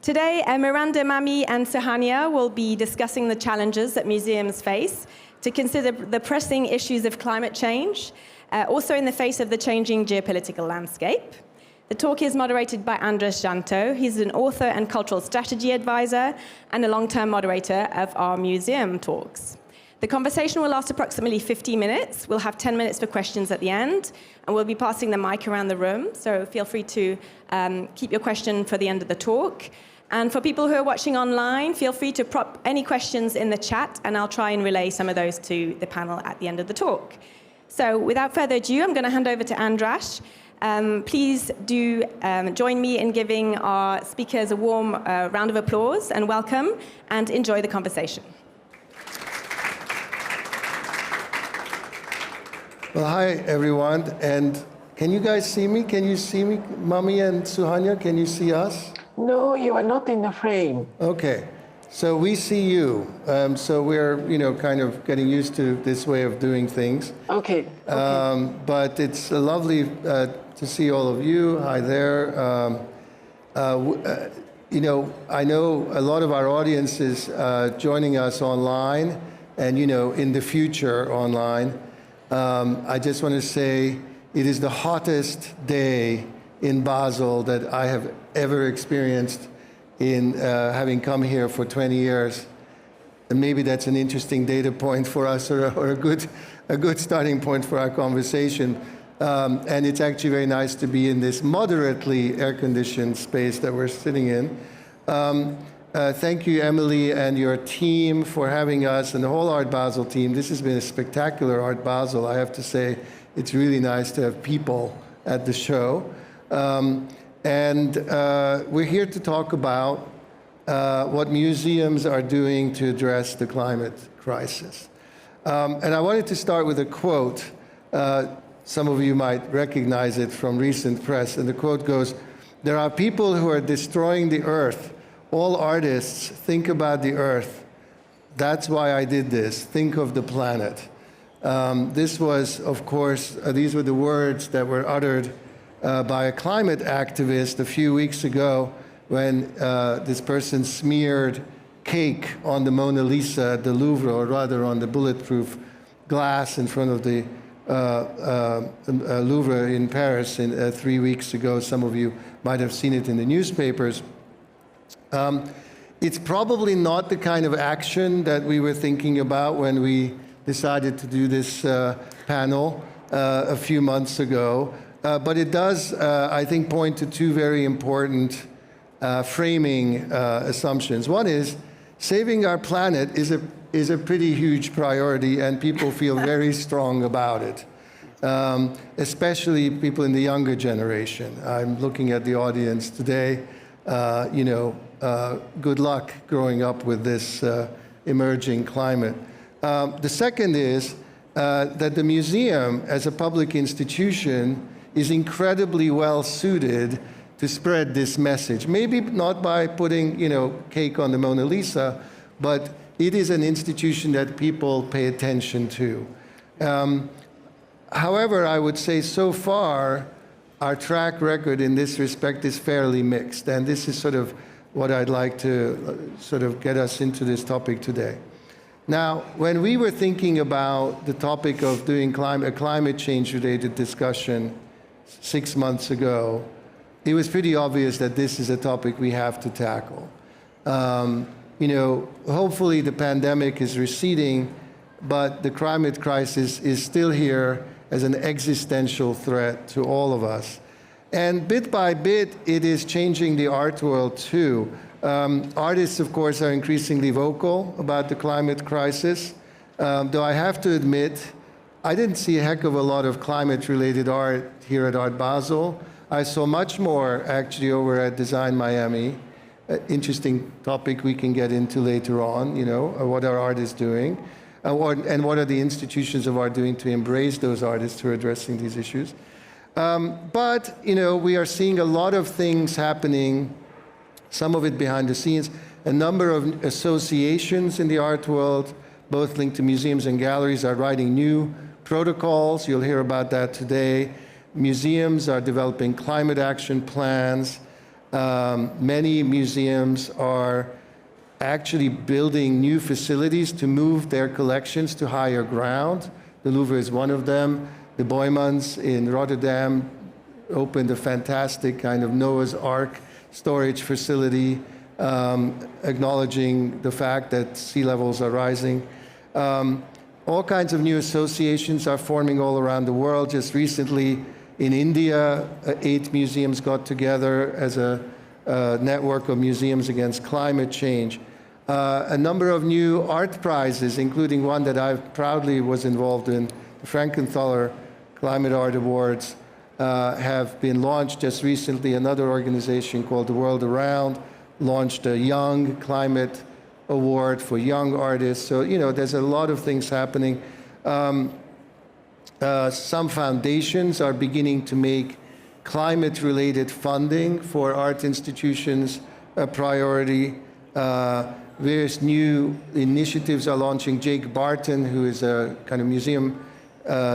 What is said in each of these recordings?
Today, Miranda, Mami, and Sohanya will be discussing the challenges that museums face to consider the pressing issues of climate change, also in the face of the changing geopolitical landscape. The talk is moderated by Andres Janto. He's an author and cultural strategy advisor and a long-term moderator of our museum talks. The conversation will last approximately 50 minutes. We'll have 10 minutes for questions at the end, and we'll be passing the mic around the room, so feel free to keep your question for the end of the talk. And for people who are watching online, feel free to prop any questions in the chat, and I'll try and relay some of those to the panel at the end of the talk. So without further ado, I'm going to hand over to Andras. Please do join me in giving our speakers a warm round of applause and welcome, and enjoy the conversation. Well, hi, everyone. And can you guys see me? Can you see me, Mami and Suhanya? Can you see us? No, you are not in the frame. Okay. So we see you. So we're, kind of getting used to this way of doing things. Okay. But it's lovely to see all of you. Hi there. I know a lot of our audience is joining us online and, in the future online. I just want to say it is the hottest day in Basel that I have ever experienced in having come here for 20 years. And maybe that's an interesting data point for us, or a good starting point for our conversation. And it's actually very nice to be in this moderately air-conditioned space that we're sitting in. Thank you, Emily, and your team for having us, and the whole Art Basel team. This has been a spectacular Art Basel. I have to say, it's really nice to have people at the show. We're here to talk about what museums are doing to address the climate crisis. And I wanted to start with a quote. Some of you might recognize it from recent press, and the quote goes, "There are people who are destroying the earth. All artists think about the earth. That's why I did this. Think of the planet." This was, of course, these were the words that were uttered by a climate activist a few weeks ago when this person smeared cake on the Mona Lisa at the Louvre, or rather on the bulletproof glass in front of the Louvre in Paris 3 weeks ago. Some of you might have seen it in the newspapers. It's probably not the kind of action that we were thinking about when we decided to do this panel a few months ago. But it does, I think, point to two very important framing assumptions. One is saving our planet is a pretty huge priority, and people feel very strong about it, especially people in the younger generation. I'm looking at the audience today. Good luck growing up with this emerging climate. The second is that the museum, as a public institution, is incredibly well suited to spread this message. Maybe not by putting, cake on the Mona Lisa, but it is an institution that people pay attention to. However, I would say so far, our track record in this respect is fairly mixed, and this is sort of what I'd like to sort of get us into this topic today. Now, when we were thinking about the topic of doing a climate change-related discussion 6 months ago, it was pretty obvious that this is a topic we have to tackle. Hopefully the pandemic is receding, but the climate crisis is still here as an existential threat to all of us. And bit by bit, it is changing the art world too. Artists, of course, are increasingly vocal about the climate crisis, though I have to admit, I didn't see a heck of a lot of climate-related art here at Art Basel. I saw much more, actually, over at Design Miami. Interesting topic we can get into later on, what are artists doing, and what are the institutions of art doing to embrace those artists who are addressing these issues. But we are seeing a lot of things happening, some of it behind the scenes, a number of associations in the art world, both linked to museums and galleries, are writing new protocols. You'll hear about that today. Museums are developing climate action plans. Many museums are actually building new facilities to move their collections to higher ground. The Louvre is one of them. The Boijmans in Rotterdam opened a fantastic kind of Noah's Ark storage facility, acknowledging the fact that sea levels are rising. All kinds of new associations are forming all around the world. Just recently in India, 8 museums got together as a network of museums against climate change. A number of new art prizes, including one that I proudly was involved in, the Frankenthaler Climate Art Awards, have been launched just recently. Another organization called The World Around launched a Young Climate Award for young artists. So, you know, there's a lot of things happening. Some foundations are beginning to make climate-related funding for art institutions a priority. Various new initiatives are launching. Jake Barton, who is a kind of museum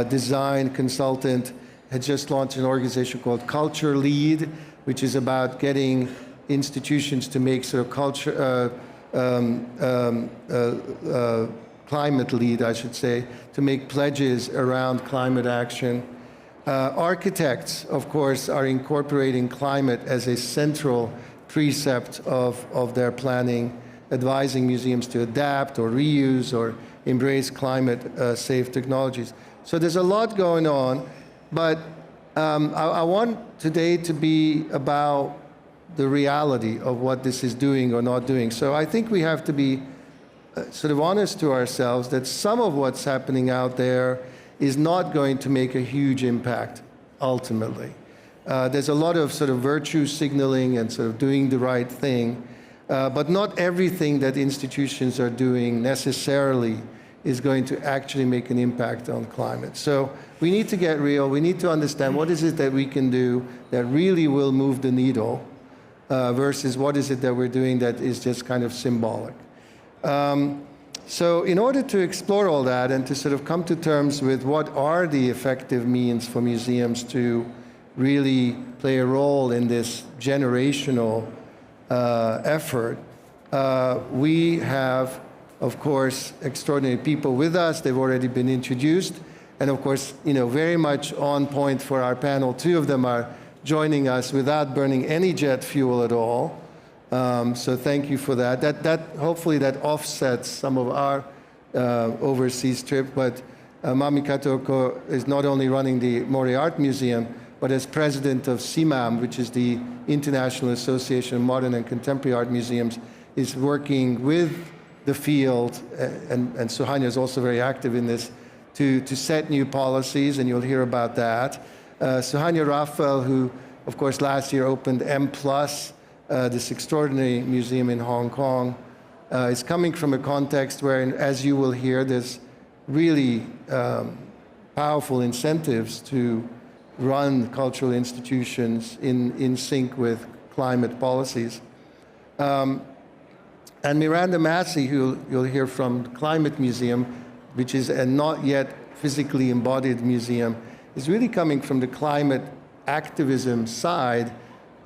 design consultant, had just launched an organization called Culture Lead, which is about getting institutions to make sort of culture, climate lead, I should say, to make pledges around climate action. Architects, of course, are incorporating climate as a central precept of their planning, advising museums to adapt or reuse or embrace climate-safe technologies. So there's a lot going on, but I want today to be about the reality of what this is doing or not doing. So I think we have to be sort of honest to ourselves that some of what's happening out there is not going to make a huge impact ultimately. There's a lot of sort of virtue signaling and sort of doing the right thing, but not everything that institutions are doing necessarily is going to actually make an impact on climate. So we need to get real. We need to understand what is it that we can do that really will move the needle versus what is it that we're doing that is just kind of symbolic. So in order to explore all that and to sort of come to terms with what are the effective means for museums to really play a role in this generational effort, we have, of course, extraordinary people with us. They've already been introduced. And of course, you know, very much on point for our panel. 2 of them are joining us without burning any jet fuel at all. So thank you for that. Hopefully that offsets some of our overseas trip. But Mami Kataoka is not only running the Mori Art Museum, but as president of CIMAM, which is the International Association of Modern and Contemporary Art Museums, is working with the field, and Sohanya is also very active in this, to set new policies, and you'll hear about that. Suhanya Raffel, who, of course, last year opened M+, this extraordinary museum in Hong Kong, is coming from a context where, as you will hear, there's really powerful incentives to run cultural institutions in sync with climate policies. And Miranda Massie, who you'll hear from Climate Museum, which is a not yet physically embodied museum, is really coming from the climate activism side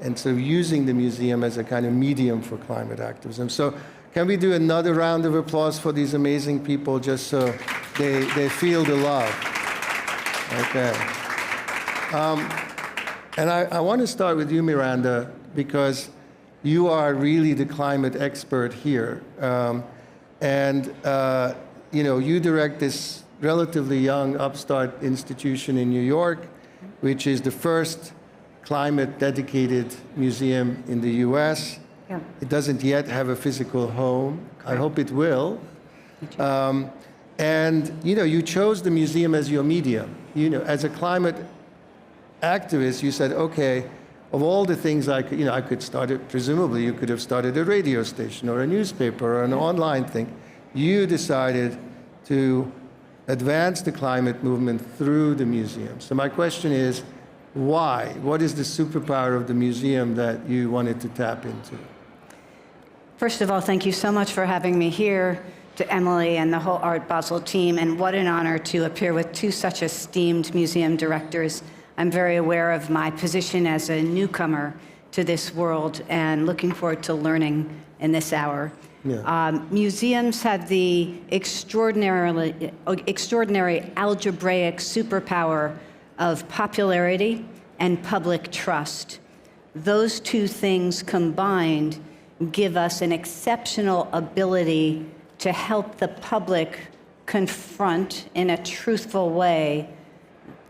and sort of using the museum as a kind of medium for climate activism. So can we do another round of applause for these amazing people just so they feel the love? Okay. And I want to start with you, Miranda, because you are really the climate expert here. You know, you direct this relatively young upstart institution in New York, which is the first climate-dedicated museum in the US. Yeah. It doesn't yet have a physical home. Correct. I hope it will. And you know, you chose the museum as your medium. You know, as a climate activist, you said, okay, of all the things I could, you know, I could start it, presumably you could have started a radio station or a newspaper or an online thing. You decided to advance the climate movement through the museum. So my question is, why? What is the superpower of the museum that you wanted to tap into? First of all, thank you so much for having me here, to Emily and the whole Art Basel team, and what an honor to appear with 2 such esteemed museum directors. I'm very aware of my position as a newcomer to this world and looking forward to learning in this hour. Yeah. Museums have the extraordinary algebraic superpower of popularity and public trust. Those two things combined give us an exceptional ability to help the public confront in a truthful way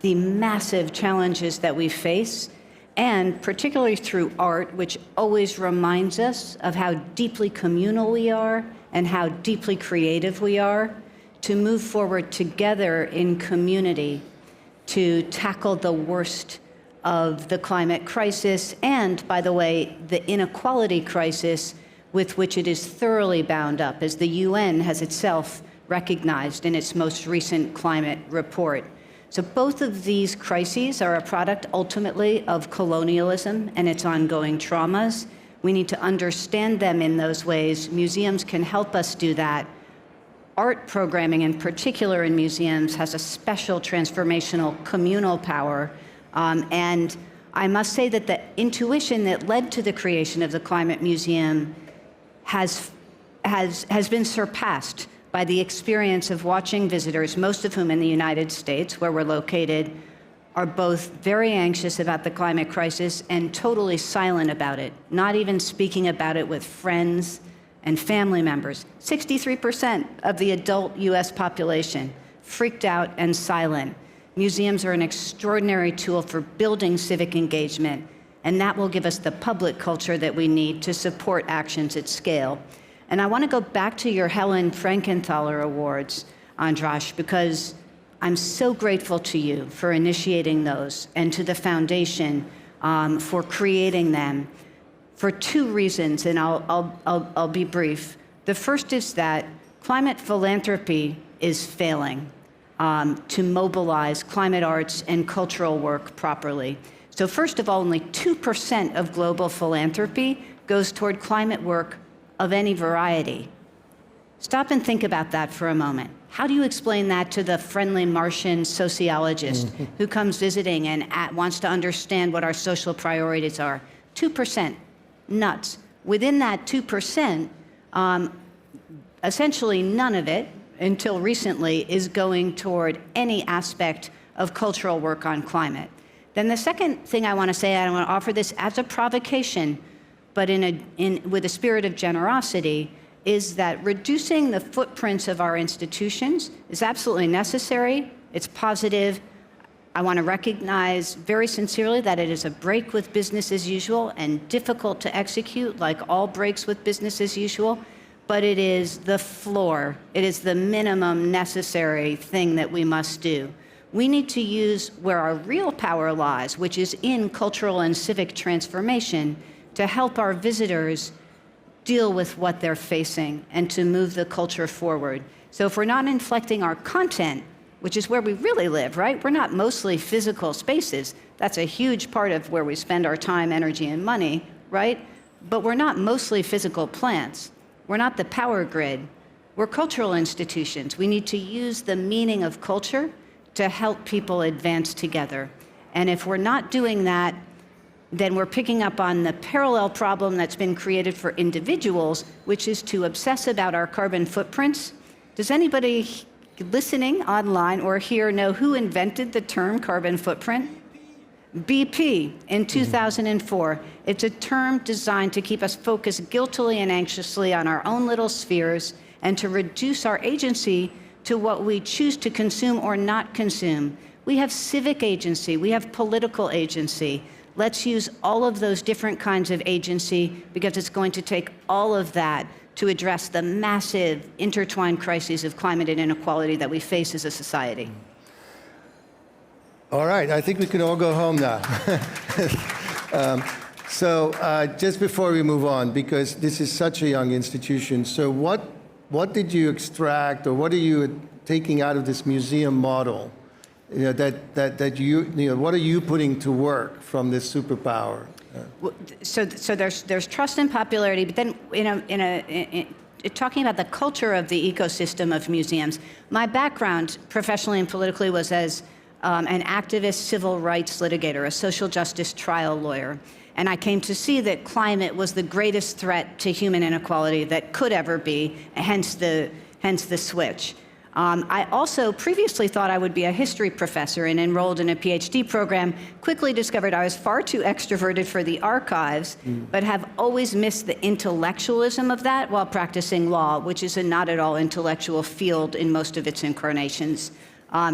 the massive challenges that we face, and particularly through art, which always reminds us of how deeply communal we are and how deeply creative we are, to move forward together in community to tackle the worst of the climate crisis and, by the way, the inequality crisis with which it is thoroughly bound up, as the UN has itself recognized in its most recent climate report. So both of these crises are a product, ultimately, of colonialism and its ongoing traumas. We need to understand them in those ways. Museums can help us do that. Art programming, in particular in museums, has a special transformational communal power. And I must say that the intuition that led to the creation of the Climate Museum has been surpassed by the experience of watching visitors, most of whom in the United States, where we're located, are both very anxious about the climate crisis and totally silent about it, not even speaking about it with friends and family members. 63% of the adult US population freaked out and silent. Museums are an extraordinary tool for building civic engagement, and that will give us the public culture that we need to support actions at scale. And I want to go back to your Helen Frankenthaler Awards, Andras, because I'm so grateful to you for initiating those and to the foundation for creating them for two reasons, and I'll be brief. The first is that climate philanthropy is failing to mobilize climate arts and cultural work properly. So first of all, only 2% of global philanthropy goes toward climate work of any variety. Stop and think about that for a moment. How do you explain that to the friendly Martian sociologist who comes visiting and wants to understand what our social priorities are? 2%, nuts. Within that 2%, essentially none of it, until recently, is going toward any aspect of cultural work on climate. Then the second thing I want to say, and I want to offer this as a provocation, but with a spirit of generosity, is that reducing the footprints of our institutions is absolutely necessary. It's positive. I want to recognize very sincerely that it is a break with business as usual and difficult to execute, like all breaks with business as usual, but it is the floor. It is the minimum necessary thing that we must do. We need to use where our real power lies, which is in cultural and civic transformation, to help our visitors deal with what they're facing and to move the culture forward. So if we're not inflecting our content, which is where we really live, right? We're not mostly physical spaces. That's a huge part of where we spend our time, energy, and money, right? But we're not mostly physical plants. We're not the power grid. We're cultural institutions. We need to use the meaning of culture to help people advance together. And if we're not doing that, then we're picking up on the parallel problem that's been created for individuals, which is to obsess about our carbon footprints. Does anybody listening online or here know who invented the term carbon footprint? BP in 2004. It's a term designed to keep us focused guiltily and anxiously on our own little spheres and to reduce our agency to what we choose to consume or not consume. We have civic agency, we have political agency. Let's use all of those different kinds of agency because it's going to take all of that to address the massive intertwined crises of climate and inequality that we face as a society. All right, I think we can all go home now. Just before we move on, because this is such a young institution, so what did you extract, or what are you taking out of this museum model? What are you putting to work from this superpower? So there's trust and popularity, but then talking about the culture of the ecosystem of museums. My background, professionally and politically, was as an activist civil rights litigator, a social justice trial lawyer. And I came to see that climate was the greatest threat to human inequality that could ever be, hence the switch. I also previously thought I would be a history professor and enrolled in a PhD program, quickly discovered I was far too extroverted for the archives, but have always missed the intellectualism of that while practicing law, which is a not at all intellectual field in most of its incarnations,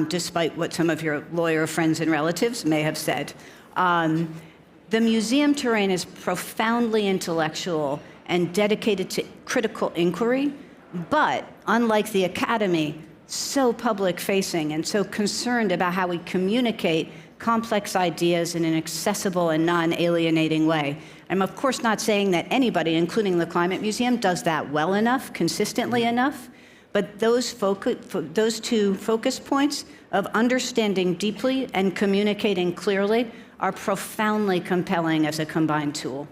despite what some of your lawyer friends and relatives may have said. The museum terrain is profoundly intellectual and dedicated to critical inquiry, but unlike the academy, so public-facing and so concerned about how we communicate complex ideas in an accessible and non-alienating way. I'm of course not saying that anybody, including the Climate Museum, does that well enough, consistently enough, but those two focus points of understanding deeply and communicating clearly are profoundly compelling as a combined tool.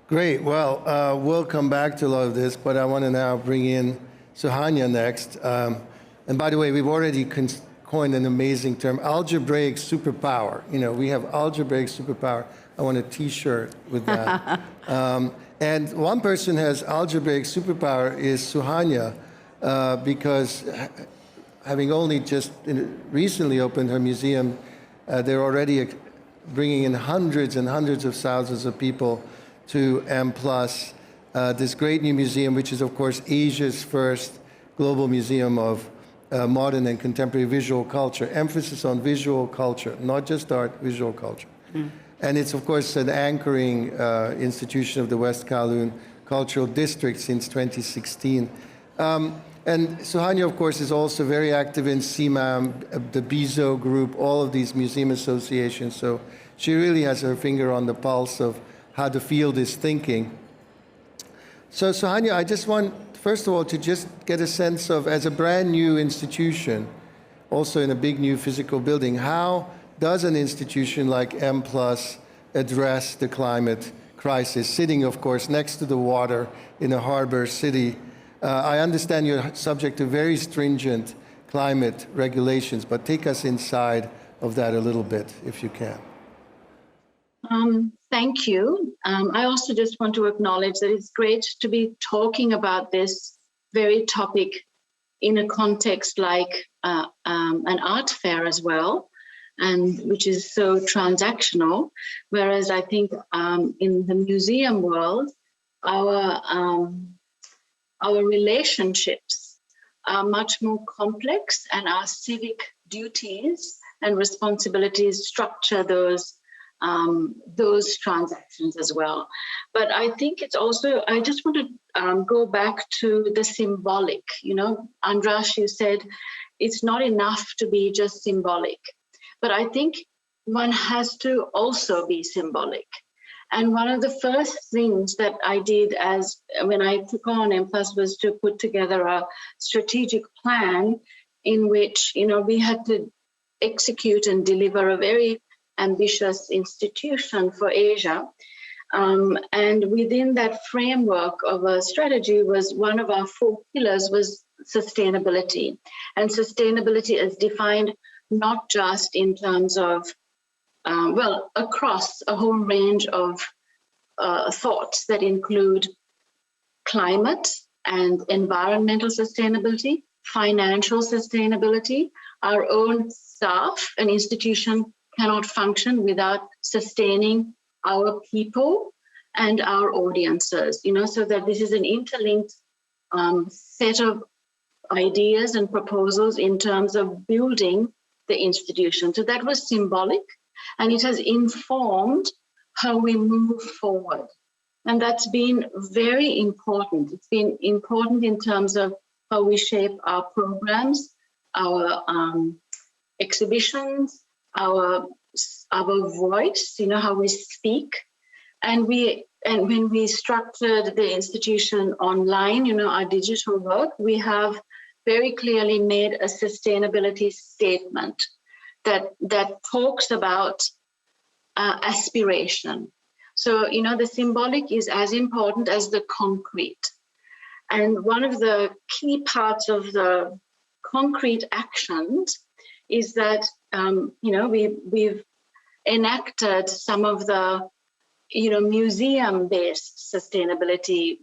Great. Well, we'll come back to a lot of this, but I want to now bring in Sohanya next. And by the way, we've already coined an amazing term, algebraic superpower. You know, we have algebraic superpower. I want a T-shirt with that. And one person has algebraic superpower is Suhanya, because having only just recently opened her museum, they're already bringing in hundreds and hundreds of thousands of people to M+, this great new museum, which is, of course, Asia's first global museum of modern and contemporary visual culture, emphasis on visual culture, not just art, visual culture. And it's, of course, an anchoring institution of the West Kowloon Cultural District since 2016. And Sohanya, of course, is also very active in CIMAM, the Basel group, all of these museum associations. So she really has her finger on the pulse of how the field is thinking. So Sohanya, I just want, first of all, to just get a sense of, as a brand new institution, also in a big new physical building, how does an institution like M+ address the climate crisis, sitting, of course, next to the water in a harbor city? I understand you're subject to very stringent climate regulations, but take us inside of that a little bit, if you can. Thank you. I also just want to acknowledge that it's great to be talking about this very topic in a context like an art fair as well, and which is so transactional. Whereas I think in the museum world, our relationships are much more complex, and our civic duties and responsibilities structure those transactions as well. But I think it's also, I just want to go back to the symbolic. You know, Andras, you said it's not enough to be just symbolic, but I think one has to also be symbolic. And one of the first things that I did when I took on M+ was to put together a strategic plan in which, you know, we had to execute and deliver a very ambitious institution for Asia. And within that framework of a strategy was one of our 4 pillars was sustainability. And sustainability is defined not just in terms of, across a whole range of thoughts that include climate and environmental sustainability, financial sustainability. Our own staff and institution cannot function without sustaining our people and our audiences, you know, so that this is an interlinked set of ideas and proposals in terms of building the institution. So that was symbolic, and it has informed how we move forward. And that's been very important. It's been important in terms of how we shape our programs, our exhibitions, our voice, you know, how we speak. And when we structured the institution online, you know, our digital work, we have very clearly made a sustainability statement that talks about aspiration. So, you know, the symbolic is as important as the concrete. And one of the key parts of the concrete actions is that, you know, we've enacted some of the museum-based sustainability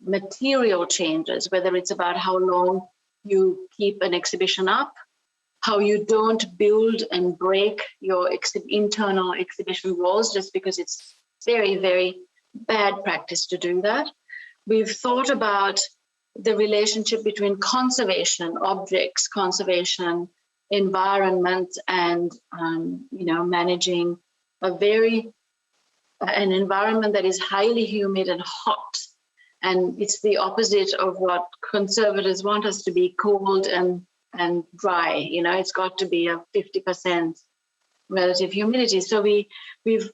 material changes, whether it's about how long you keep an exhibition up, how you don't build and break your internal exhibition walls just because it's very, very bad practice to do that. We've thought about the relationship between conservation, objects, conservation, environment, and managing an environment that is highly humid and hot. And it's the opposite of what conservatives want us to be, cold and dry. It's got to be a 50% relative humidity. So we've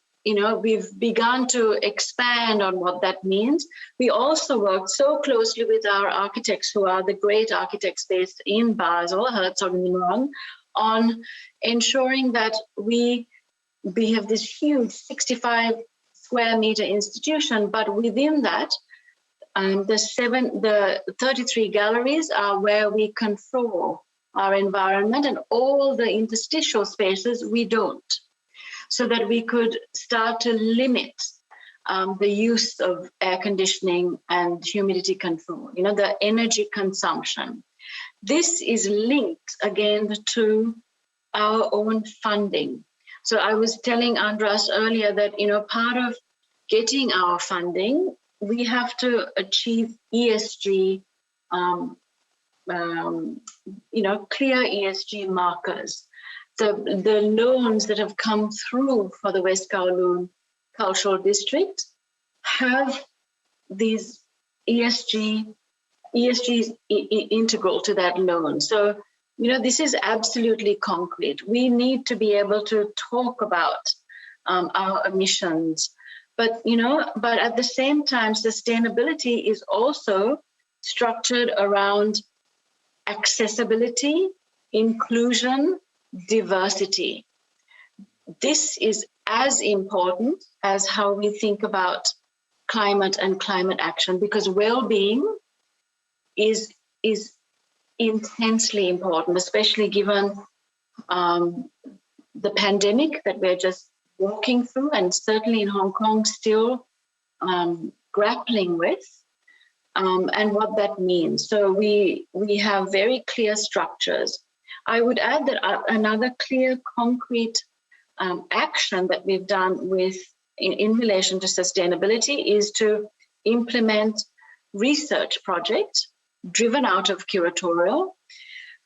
begun to expand on what that means. We also worked so closely with our architects, who are the great architects based in Basel, Herzog and Miranda, on ensuring that we have this huge 65 square meter institution, but within that, the 33 galleries are where we control our environment, and all the interstitial spaces we don't, so that we could start to limit the use of air conditioning and humidity control, the energy consumption. This is linked again to our own funding. So I was telling Andras earlier that, part of getting our funding, we have to achieve ESG, clear ESG markers. The loans that have come through for the West Kowloon Cultural District have these ESG is integral to that loan. So, this is absolutely concrete. We need to be able to talk about our emissions, but at the same time, sustainability is also structured around accessibility, inclusion, diversity. This is as important as how we think about climate and climate action, because well-being is intensely important, especially given the pandemic that we're just walking through, and certainly in Hong Kong still grappling with, and what that means. So we have very clear structures. I would add that another clear, concrete action that we've done in relation to sustainability is to implement research projects driven out of curatorial.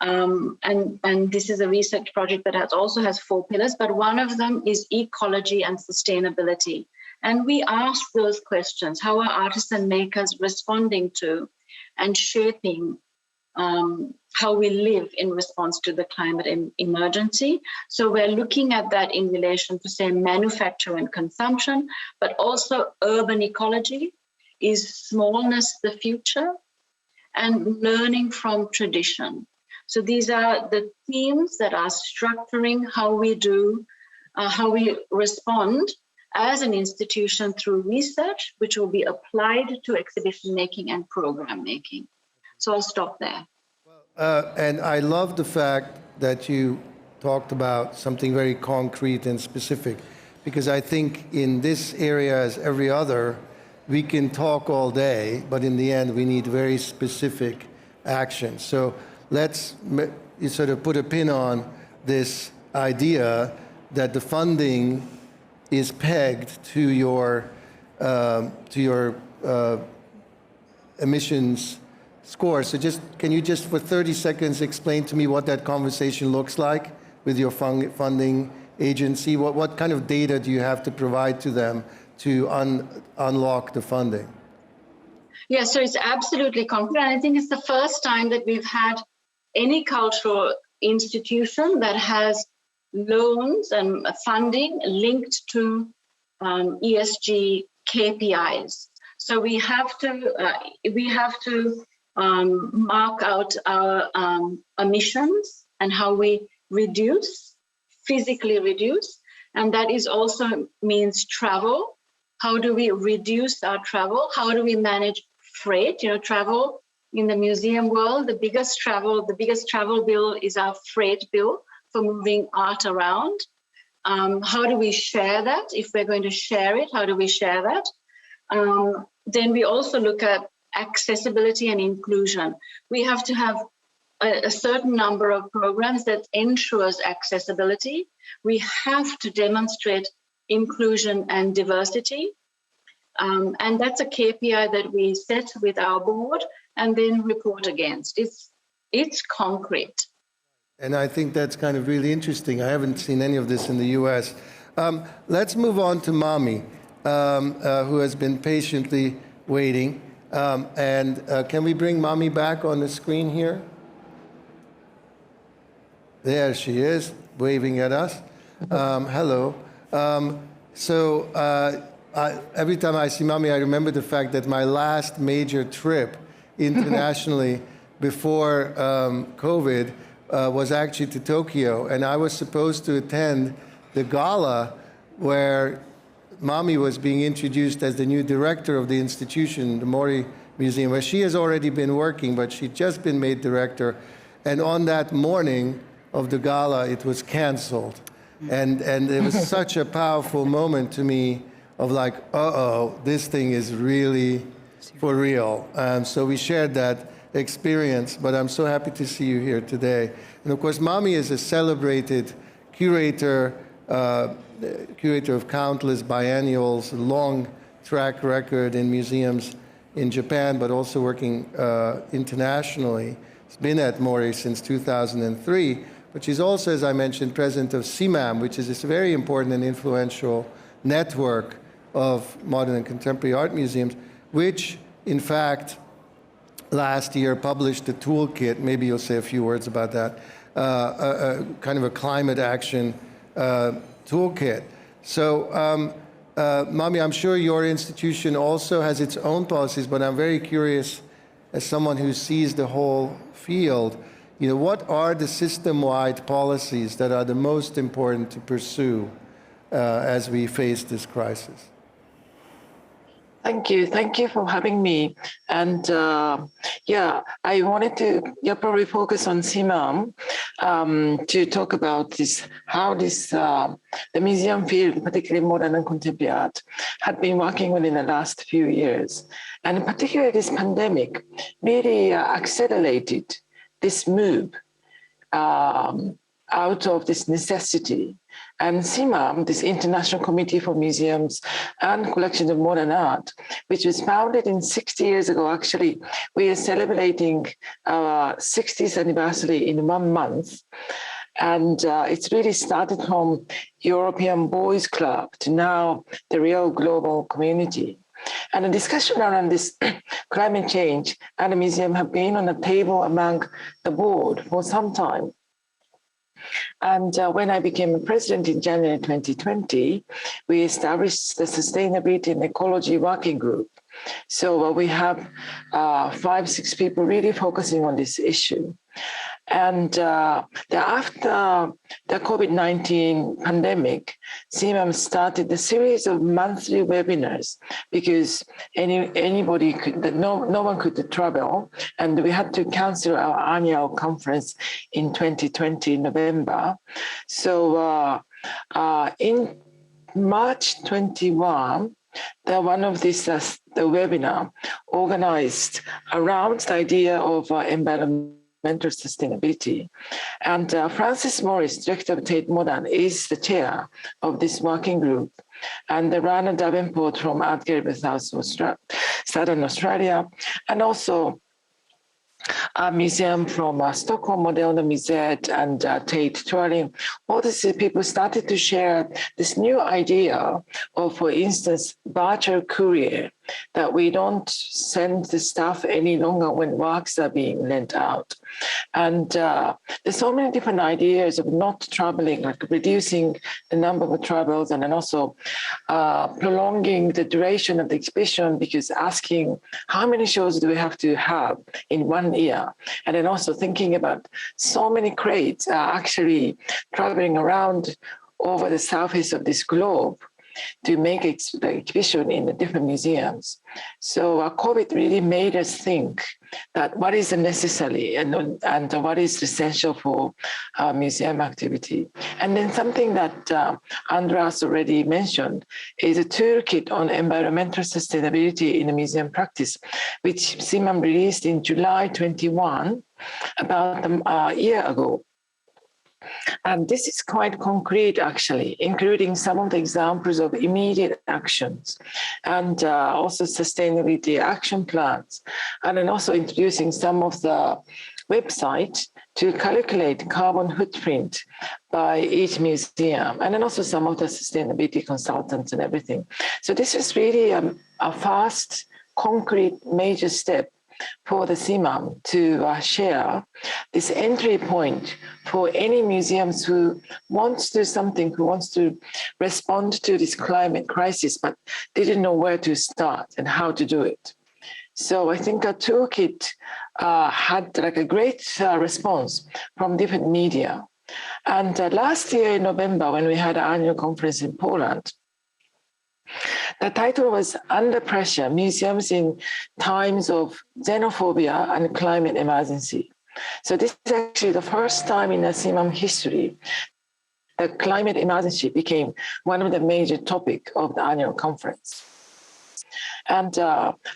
And this is a research project that also has 4 pillars, but one of them is ecology and sustainability. And we ask those questions: how are artists and makers responding to and shaping how we live in response to the climate emergency? So we're looking at that in relation to, say, manufacture and consumption, but also urban ecology. Is smallness the future? And learning from tradition. So these are the themes that are structuring how we respond as an institution through research, which will be applied to exhibition making and program making. So I'll stop there. And I love the fact that you talked about something very concrete and specific, because I think in this area, as every other, we can talk all day, but in the end, we need very specific action. So let's sort of put a pin on this idea that the funding is pegged to your emissions score. So can you just for 30 seconds explain to me what that conversation looks like with your funding agency? What kind of data do you have to provide to them to unlock the funding? Yeah, so it's absolutely concrete. And I think it's the first time that we've had any cultural institution that has loans and funding linked to ESG KPIs. So we have to mark out our emissions and how we physically reduce. And that is also means travel. How do we reduce our travel? How do we manage freight? Travel in the museum world, the biggest travel bill is our freight bill for moving art around. How do we share that? If we're going to share it, how do we share that? Then we also look at accessibility and inclusion. We have to have a certain number of programs that ensures accessibility. We have to demonstrate inclusion and diversity. And that's a KPI that we set with our board and then report against. It's concrete. And I think that's kind of really interesting. I haven't seen any of this in the US. Let's move on to Mami, who has been patiently waiting. Can we bring Mami back on the screen here? There she is, waving at us. Hello. Every time I see Mami, I remember the fact that my last major trip internationally before COVID was actually to Tokyo, and I was supposed to attend the gala where Mami was being introduced as the new director of the institution, the Mori Museum, where she has already been working, but she'd just been made director. And on that morning of the gala, it was canceled. And it was such a powerful moment to me of like, uh-oh, this thing is really for real. So we shared that experience, but I'm so happy to see you here today. And of course, Mami is a celebrated curator, curator of countless biennials, long track record in museums in Japan, but also working internationally. She's been at Mori since 2003, but she's also, as I mentioned, president of CIMAM, which is this very important and influential network of modern and contemporary art museums, which, in fact, last year published a toolkit, maybe you'll say a few words about that, kind of a climate action toolkit. So, Mami, I'm sure your institution also has its own policies, but I'm very curious, as someone who sees the whole field, what are the system-wide policies that are the most important to pursue as we face this crisis? Thank you for having me. And I wanted to probably focus on CIMAM to talk about how the museum field, particularly modern and contemporary art, had been working within the last few years. And particularly this pandemic really accelerated this move out of this necessity. And CIMAM, this International Committee for Museums and Collections of Modern Art, which was founded 60 years ago, actually, we are celebrating our 60th anniversary in 1 month. And it's really started from European Boys Club to now the real global community. And the discussion around this climate change and the museum have been on the table among the board for some time. And when I became president in January 2020, we established the Sustainability and Ecology Working Group. So we have 5-6 people really focusing on this issue. And after the COVID-19 pandemic, CIMAM started a series of monthly webinars because anybody could, no one could travel, and we had to cancel our annual conference in 2020 November. So in March 21, one of these the webinar organized around the idea of environmental sustainability. And Francis Morris, director of Tate Modern, is the chair of this working group. And Rana Davenport from Art Gallery Southern Australia, and also a museum from Stockholm, Moderna Museet, and Tate Touring. All these people started to share this new idea of, for instance, virtual courier, that we don't send the stuff any longer when works are being lent out. And there's so many different ideas of not traveling, like reducing the number of travels, and then also prolonging the duration of the exhibition, because asking how many shows do we have to have in 1 year? And then also thinking about so many crates actually traveling around over the surface of this globe. to make the exhibition in the different museums. So COVID really made us think that what is necessary and what is essential for museum activity. And then something that Andras already mentioned is a toolkit on environmental sustainability in the museum practice, which CIMAM released in July 21, about a year ago. And this is quite concrete, actually, including some of the examples of immediate actions and also sustainability action plans, and then also introducing some of the websites to calculate carbon footprint by each museum, and then also some of the sustainability consultants and everything. So this is really a fast, concrete, major step for the CIMAM to share this entry point for any museums who wants to do something, who wants to respond to this climate crisis, but didn't know where to start and how to do it. So I think a toolkit had like a great response from different media. And last year in November, when we had an annual conference in Poland, the title was Under Pressure, Museums in Times of Xenophobia and Climate Emergency. So this is actually the first time in the CIMAM history that climate emergency became one of the major topics of the annual conference. And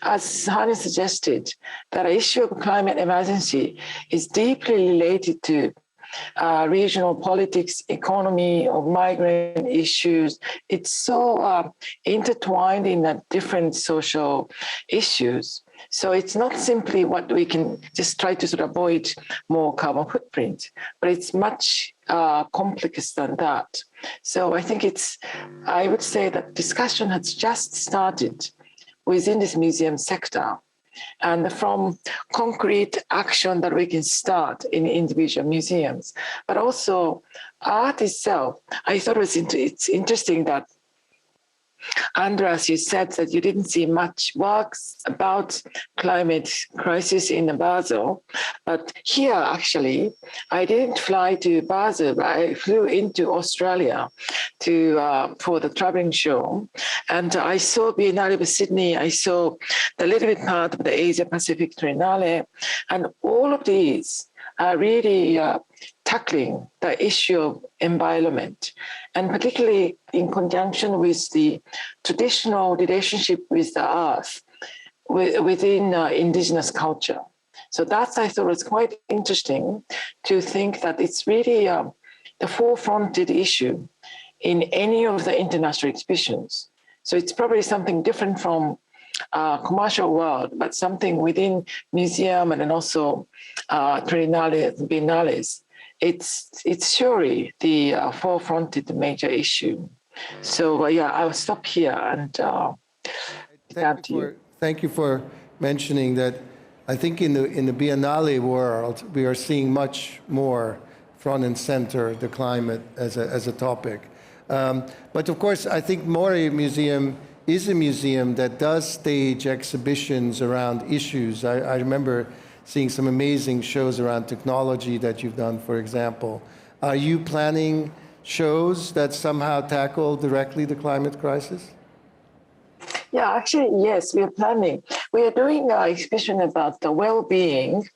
as Sohanya suggested, the issue of climate emergency is deeply related to regional politics, economy, or migrant issues. It's so intertwined in the different social issues. So it's not simply what we can just try to sort of avoid more carbon footprint, but it's much complex than that. So I think I would say that discussion has just started within this museum sector. And from concrete action that we can start in individual museums, but also art itself. I thought it's interesting that, Andras, you said that you didn't see much works about climate crisis in Basel, but here actually, I didn't fly to Basel, but I flew into Australia for the traveling show, and I saw Biennale of Sydney, I saw the little bit part of the Asia Pacific Triennale, and all of these are really tackling the issue of environment, and particularly in conjunction with the traditional relationship with the earth within indigenous culture. So that's, I thought, was quite interesting to think that it's really the forefronted issue in any of the international exhibitions. So it's probably something different from commercial world, but something within museum and then also Triennale, Biennales. It's surely the forefronted major issue. So I'll stop here and thank you for mentioning that. I think in the Biennale world, we are seeing much more front and center the climate as a topic. But of course, I think Mori Museum is a museum that does stage exhibitions around issues. I remember seeing some amazing shows around technology that you've done, for example. Are you planning shows that somehow tackle directly the climate crisis? Yeah, actually, yes, we are planning. We are doing an exhibition about the well-being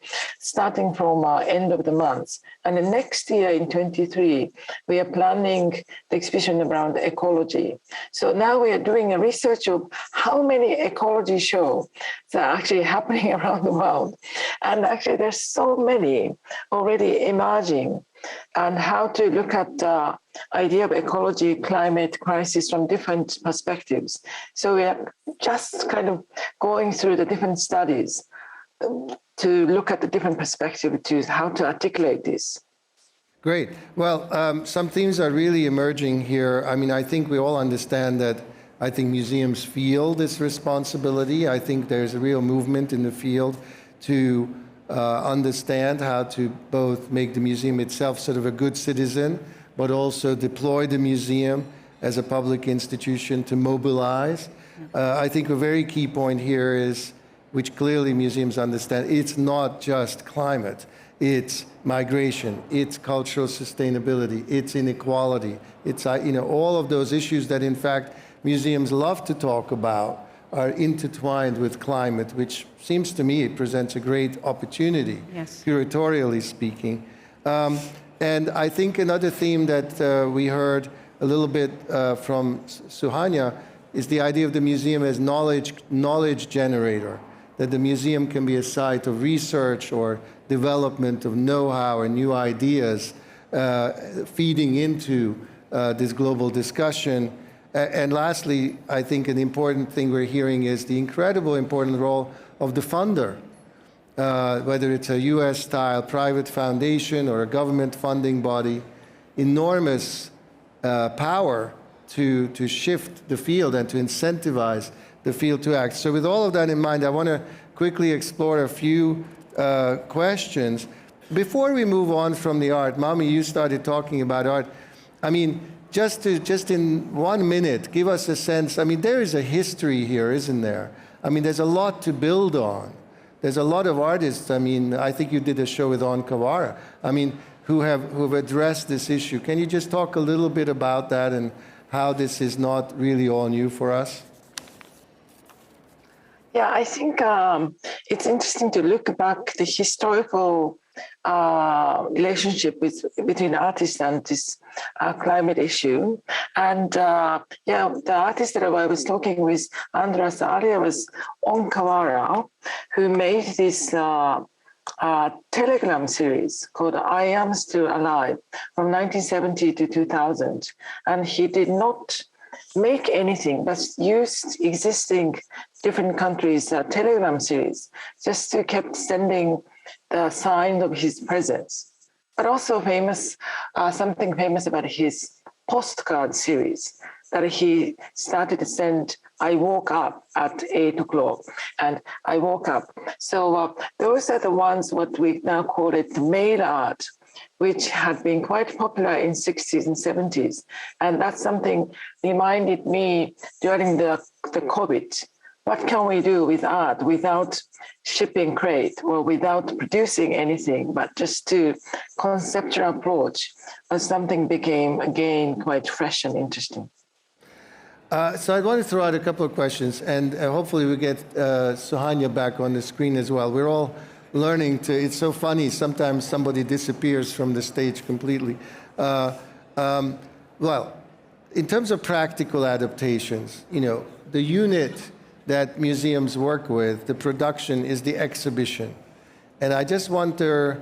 starting from end of the month. And the next year in 23, we are planning the exhibition around ecology. So now we are doing a research of how many ecology shows are actually happening around the world. And actually, there's so many already emerging, and how to look at the idea of ecology, climate crisis from different perspectives. So we are just kind of going through the different studies to look at the different perspectives to how to articulate this. Great. Well, some themes are really emerging here. I mean, I think we all understand that I think museums feel this responsibility. I think there's a real movement in the field to understand how to both make the museum itself sort of a good citizen, but also deploy the museum as a public institution to mobilize. I think a very key point here is, which clearly museums understand, it's not just climate, it's migration, it's cultural sustainability, it's inequality, it's all of those issues that in fact museums love to talk about are intertwined with climate, which seems to me it presents a great opportunity, Yes. curatorially speaking. And I think another theme that we heard a little bit from Suhanya is the idea of the museum as knowledge generator, that the museum can be a site of research or development of know-how and new ideas feeding into this global discussion. And lastly, I think an important thing we're hearing is the incredible important role of the funder, whether it's a US-style private foundation or a government funding body, enormous power to shift the field and to incentivize the field to act. So with all of that in mind, I want to quickly explore a few questions. Before we move on from the art, Mami, you started talking about art. I mean, just in 1 minute, give us a sense. I mean, there is a history here, isn't there? I mean, there's a lot to build on. There's a lot of artists. I mean, I think you did a show with On Kawara. I mean, who have addressed this issue. Can you just talk a little bit about that and how this is not really all new for us? Yeah, I think it's interesting to look back the historical relationship between artists and this climate issue. And yeah, the artist that I was talking with, Andras earlier, was On Kawara, who made this telegram series called I Am Still Alive from 1970 to 2000. And he did not make anything, but used existing different countries' telegram series just to keep sending the sign of his presence. But also famous, something famous about his postcard series that he started to send. I woke up at 8 o'clock and I woke up. So those are the ones what we now call it mail art, which had been quite popular in 60s and 70s. And that's something reminded me during the COVID. What can we do with art without shipping crate or without producing anything, but just to conceptual approach as something became again quite fresh and interesting. So I want to throw out a couple of questions, and hopefully we get Sohanya back on the screen as well. We're all learning to, it's so funny, sometimes somebody disappears from the stage completely. Well, in terms of practical adaptations, you know, the unit that museums work with, the production, is the exhibition. And I just wonder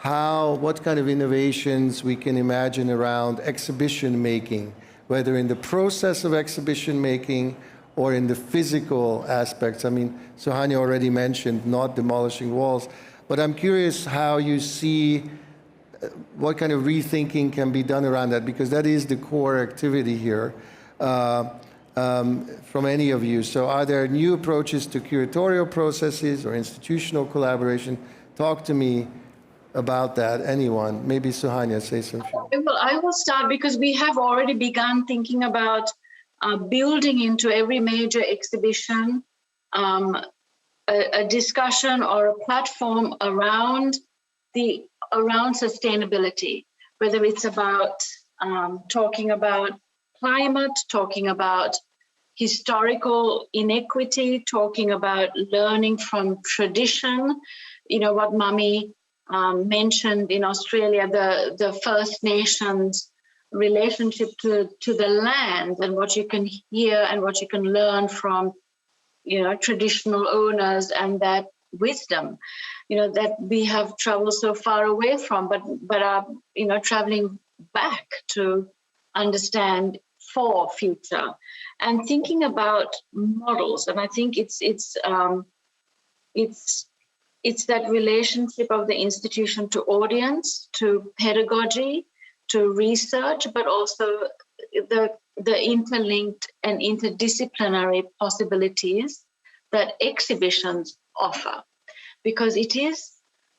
what kind of innovations we can imagine around exhibition making, whether in the process of exhibition making or in the physical aspects. I mean, Sohanya already mentioned not demolishing walls, but I'm curious how you see what kind of rethinking can be done around that, because that is the core activity here from any of you. So are there new approaches to curatorial processes or institutional collaboration? Talk to me about that, anyone. Maybe Sohanya, say something. Well, I will start because we have already begun thinking about building into every major exhibition a discussion or a platform around sustainability, whether it's about talking about climate, talking about historical inequity, talking about learning from tradition. You know, what Mami mentioned in Australia, the First Nations relationship to the land, and what you can hear and what you can learn from, you know, traditional owners, and that wisdom, you know, that we have traveled so far away from, but are, you know, traveling back to understand for future, and thinking about models. And I think it's that relationship of the institution to audience, to pedagogy, to research, but also the interlinked and interdisciplinary possibilities that exhibitions offer, because it is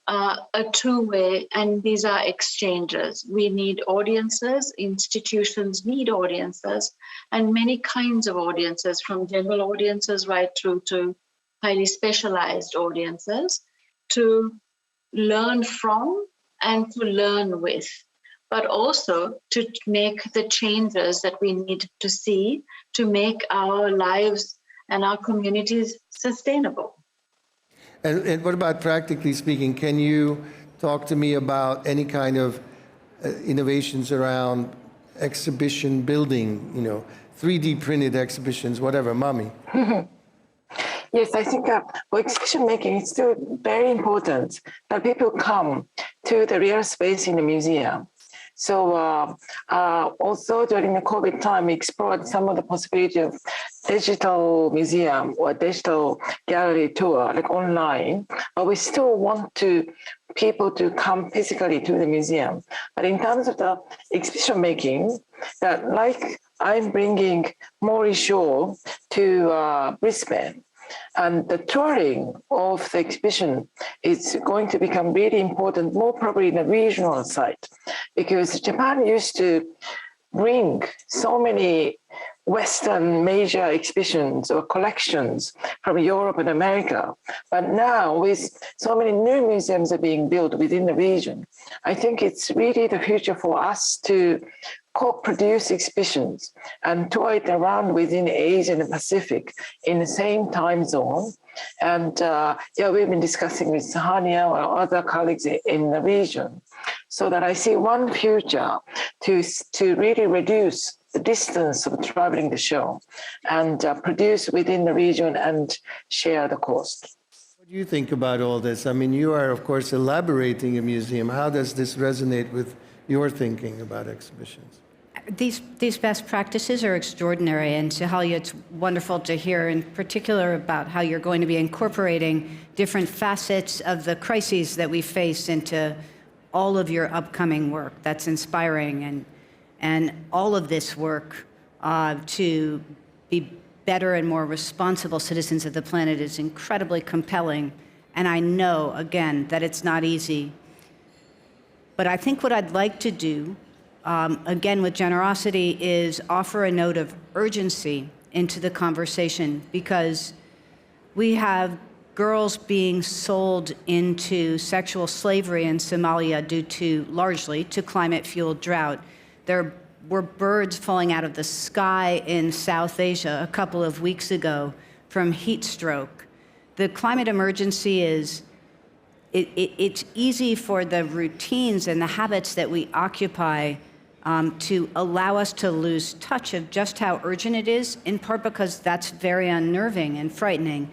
a two-way, and these are exchanges. We need audiences, institutions need audiences, and many kinds of audiences, from general audiences right through to highly specialized audiences, to learn from and to learn with. but also to make the changes that we need to see to make our lives and our communities sustainable. And what about practically speaking? Can you talk to me about any kind of innovations around exhibition building, 3D printed exhibitions, whatever, Mami? Yes, I think for exhibition making, it's still very important that people come to the real space in the museum. So also during the COVID time, we explored some of the possibility of digital museum or digital gallery tour, like online, but we still want people to come physically to the museum. But in terms of the exhibition making, that like I'm bringing Mori show to Brisbane, and the touring of the exhibition is going to become really important, more probably in the regional side, because Japan used to bring so many Western major exhibitions or collections from Europe and America. But now with so many new museums are being built within the region, I think it's really the future for us to co-produce exhibitions and tour it around within Asia and the Pacific in the same time zone. And we've been discussing with Sohanya or other colleagues in the region, so that I see one future to really reduce the distance of traveling the show and produce within the region and share the cost. What do you think about all this? I mean, you are, of course, elaborating a museum. How does this resonate with your thinking about exhibitions? These best practices are extraordinary, and Sohanya, it's wonderful to hear in particular about how you're going to be incorporating different facets of the crises that we face into all of your upcoming work. That's inspiring, and all of this work to be better and more responsible citizens of the planet is incredibly compelling, and I know, again, that it's not easy. But I think what I'd like to do, again with generosity, is offer a note of urgency into the conversation, because we have girls being sold into sexual slavery in Somalia largely to climate-fueled drought. There were birds falling out of the sky in South Asia a couple of weeks ago from heat stroke. The climate emergency is, it's easy for the routines and the habits that we occupy to allow us to lose touch of just how urgent it is, in part because that's very unnerving and frightening.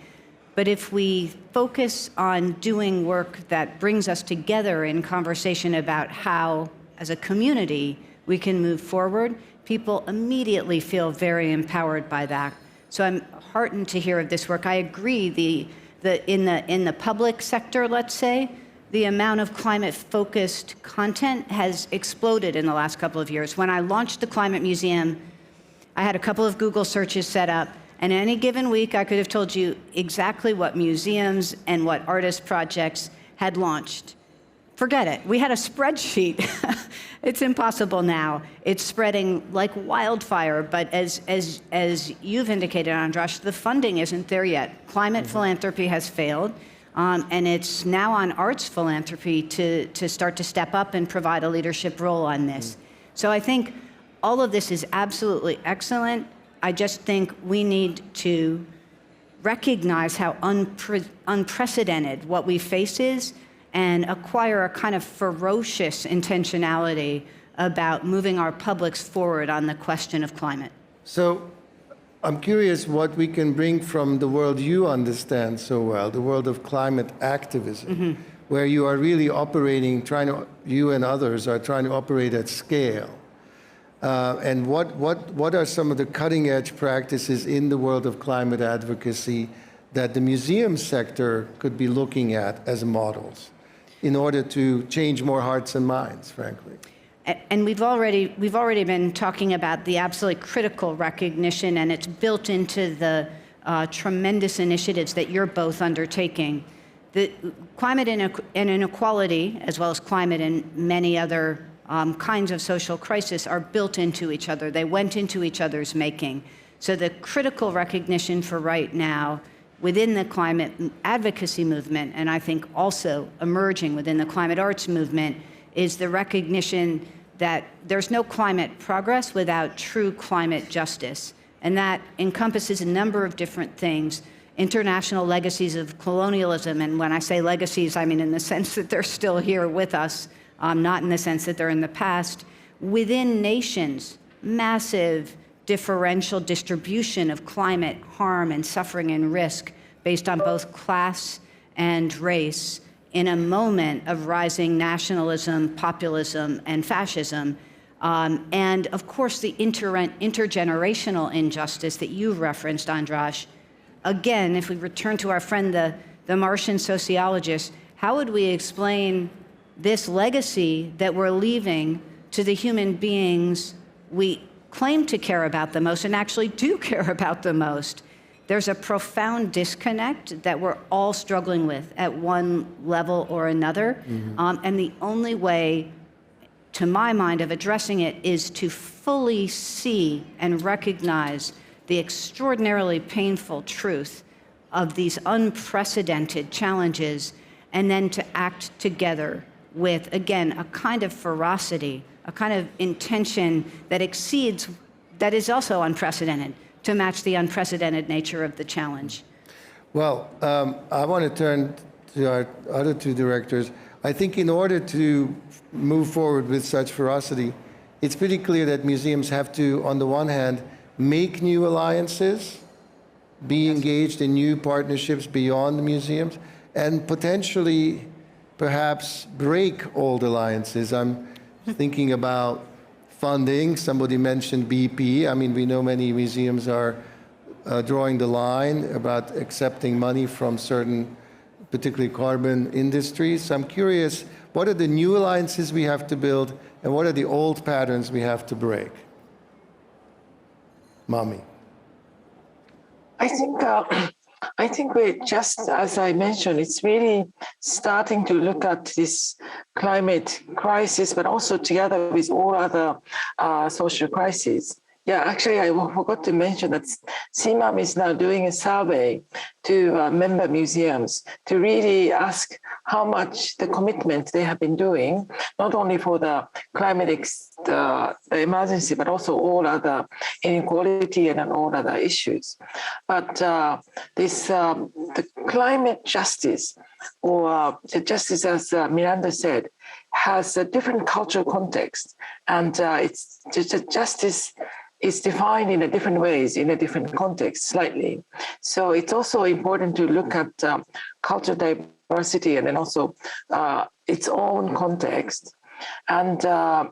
But if we focus on doing work that brings us together in conversation about how, as a community, we can move forward, people immediately feel very empowered by that. So I'm heartened to hear of this work. I agree, in the public sector, let's say, the amount of climate-focused content has exploded in the last couple of years. When I launched the Climate Museum, I had a couple of Google searches set up, and any given week I could have told you exactly what museums and what artist projects had launched. Forget it. We had a spreadsheet. It's impossible now. It's spreading like wildfire, but as you've indicated, Andras, the funding isn't there yet. Climate philanthropy has failed. And it's now on arts philanthropy to start to step up and provide a leadership role on this. So I think all of this is absolutely excellent. I just think we need to recognize how unprecedented what we face is, and acquire a kind of ferocious intentionality about moving our publics forward on the question of climate. So I'm curious what we can bring from the world you understand so well, the world of climate activism, where you are really operating, you and others are trying to operate at scale. And what are some of the cutting edge practices in the world of climate advocacy that the museum sector could be looking at as models in order to change more hearts and minds, frankly? And we've already been talking about the absolutely critical recognition, and it's built into the tremendous initiatives that you're both undertaking. The climate inequality, as well as climate and many other kinds of social crisis, are built into each other. They went into each other's making. So the critical recognition for right now within the climate advocacy movement, and I think also emerging within the climate arts movement, is the recognition that there's no climate progress without true climate justice. And that encompasses a number of different things. International legacies of colonialism, and when I say legacies, I mean in the sense that they're still here with us, not in the sense that they're in the past. Within nations, massive differential distribution of climate harm and suffering and risk based on both class and race in a moment of rising nationalism, populism, and fascism. And of course, the intergenerational injustice that you referenced, Andras. Again, if we return to our friend, the Martian sociologist, how would we explain this legacy that we're leaving to the human beings we claim to care about the most and actually do care about the most? There's a profound disconnect that we're all struggling with at one level or another. And the only way, to my mind, of addressing it is to fully see and recognize the extraordinarily painful truth of these unprecedented challenges, and then to act together with, again, a kind of ferocity, a kind of intention that exceeds, that is also unprecedented, to match the unprecedented nature of the challenge. Well, I want to turn to our other two directors. I think in order to move forward with such ferocity, it's pretty clear that museums have to, on the one hand, make new alliances, be engaged in new partnerships beyond the museums, and potentially perhaps break old alliances. I'm thinking about funding. Somebody mentioned BP. I mean, we know many museums are drawing the line about accepting money from certain, particularly carbon industries. So I'm curious, what are the new alliances we have to build, and what are the old patterns we have to break? Mami. I think we're just, as I mentioned, it's really starting to look at this climate crisis, but also together with all other social crises. Yeah, actually, I forgot to mention that CIMAM is now doing a survey to member museums to really ask how much the commitment they have been doing, not only for the climate the emergency, but also all other inequality and all other issues. But the climate justice, or the justice, as Miranda said, has a different cultural context, and it's justice is defined in a different ways, in a different context, slightly. So it's also important to look at cultural diversity and then also its own context. And so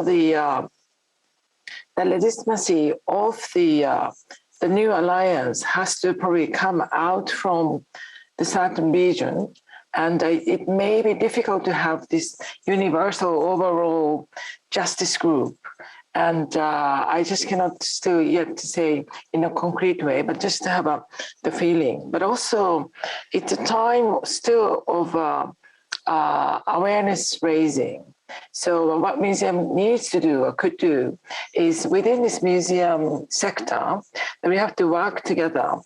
the legitimacy of the new alliance has to probably come out from the certain region. And it may be difficult to have this universal overall justice group. And I just cannot still yet to say in a concrete way, but just to have the feeling. But also, it's a time still of awareness raising. So what museum needs to do or could do is within this museum sector, that we have to work together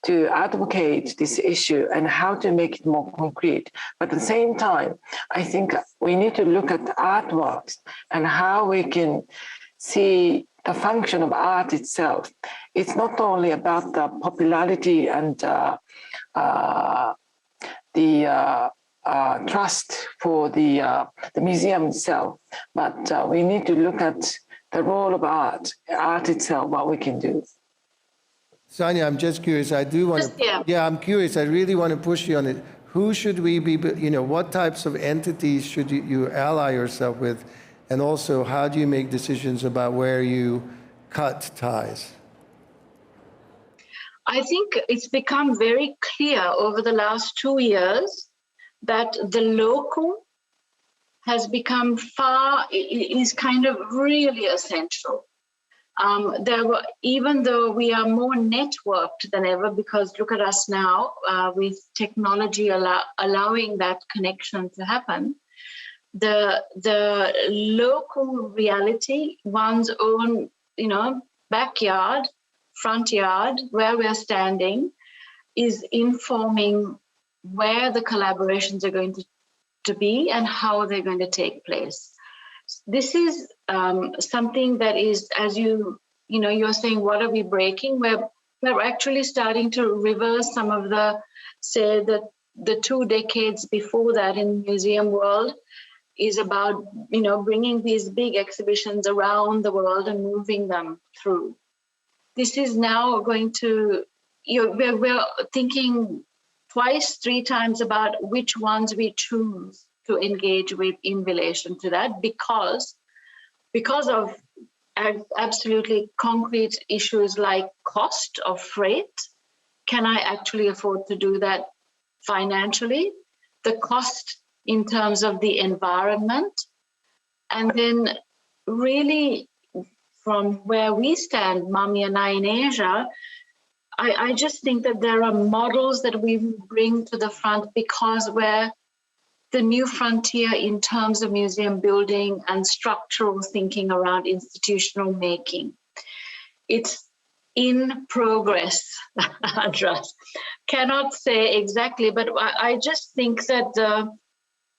to advocate this issue and how to make it more concrete. But at the same time, I think we need to look at artworks and how we can see the function of art itself. It's not only about the popularity and the trust for the museum itself, but we need to look at the role of art itself, what we can do. Sohanya, I'm just curious. I do want to. Yeah, I'm curious. I really want to push you on it. Who should we be? What types of entities should you ally yourself with? And also, how do you make decisions about where you cut ties? I think it's become very clear over the last 2 years that the local has become is kind of really essential. Even though we are more networked than ever, because look at us now with technology allowing that connection to happen, the local reality, one's own, backyard, front yard, where we're standing, is informing where the collaborations are going to be and how they're going to take place. this is something that is, as you're saying, what are we breaking? We're actually starting to reverse some of the 2 decades before that in the museum world is about, bringing these big exhibitions around the world and moving them through. This is now going to, we're thinking twice, 3 times about which ones we choose to engage with in relation to that because of absolutely concrete issues like cost of freight. Can I actually afford to do that financially? The cost in terms of the environment. And then really from where we stand, Mami and I in Asia, I just think that there are models that we bring to the front because we're the new frontier in terms of museum building and structural thinking around institutional making. It's in progress, Andras. Cannot say exactly, but I just think that